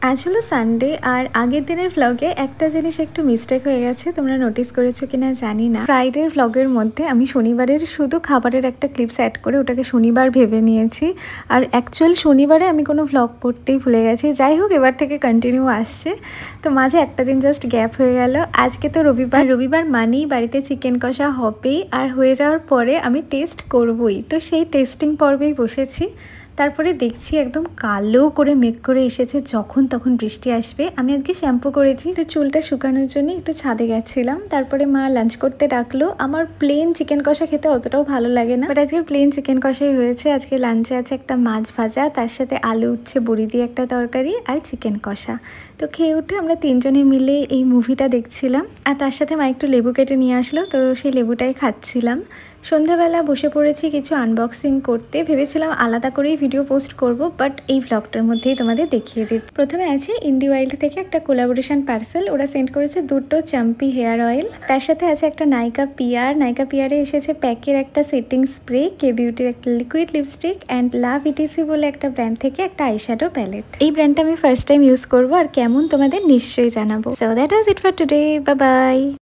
আজ হলো সানডে আর আগের দিনের ভ্লগে একটা জিনিস একটু মিস্টেক হয়ে গেছে, তোমরা নোটিস করেছো কিনা জানি না। ফ্রাইডের ভ্লগের মধ্যে আমি শনিবারের শুধু খাবারের একটা ক্লিপস অ্যাড করে ওটাকে শনিবার ভেবে নিয়েছি, আর অ্যাকচুয়াল শনিবারে আমি কোনো ভ্লগ করতেই ভুলে গেছি। যাই হোক, এবার থেকে কন্টিনিউ আসছে, তো মাঝে একটা দিন জাস্ট গ্যাপ হয়ে গেল। আজকে তো রবিবার মানেই বাড়িতে চিকেন কষা হবেই, আর হয়ে যাওয়ার পরে আমি টেস্ট করবই, তো সেই টেস্টিং পর্বেই বসেছি। তারপরে দেখছি একদম কালো করে মেঘ করে এসেছে, যখন তখন বৃষ্টি আসবে। আমি আজকে শ্যাম্পু করেছি, তো চুলটা শুকানোর জন্য একটু ছাদে গেছিলাম। তারপরে মা লাঞ্চ করতে ডাকলো। আমার প্লেন চিকেন কষা খেতে অতটাও ভালো লাগে না, বাট আজকে প্লেন চিকেন কষাই হয়েছে। আজকে লাঞ্চে আছে একটা মাছ ভাজা, তার সাথে আলু উচ্ছে বড়ি দিয়ে একটা তরকারি আর চিকেন কষা। তো খেয়ে উঠে আমরা তিনজনে মিলে এই মুভিটা দেখছিলাম, আর তার সাথে মা একটু লেবু কেটে নিয়ে আসলো, তো সেই লেবুটাই খাচ্ছিলাম। সন্ধ্যাবেলা বসে পড়েছি কিছু আনবক্সিং করতে, ভেবেছিলাম আলাদা করেই ভিডিও পোস্ট করব, বাট এই ভ্লগটার মধ্যেই তোমাদের দেখিয়ে দিই। প্রথমে আছে ইন্ডি ওয়াইল্ড থেকে একটা কোলাবোরেশন পার্সেল, ওরা সেন্ড করেছে দুটো চাম্পি হেয়ার অয়েল। তার সাথে আছে একটা নাইকা পিয়ারে এসেছে প্যাকের একটা সেটিং স্প্রে, কে বিউটির একটা liquid lipstick, and love etc বলে একটা ব্র্যান্ড থেকে একটা আইশ্যাডো প্যালেট। এই ব্র্যান্ডটা আমি ফার্স্ট টাইম ইউজ করবো, আর কেমন তোমাদের নিশ্চয়ই জানাবো। So that was it for today, bye bye.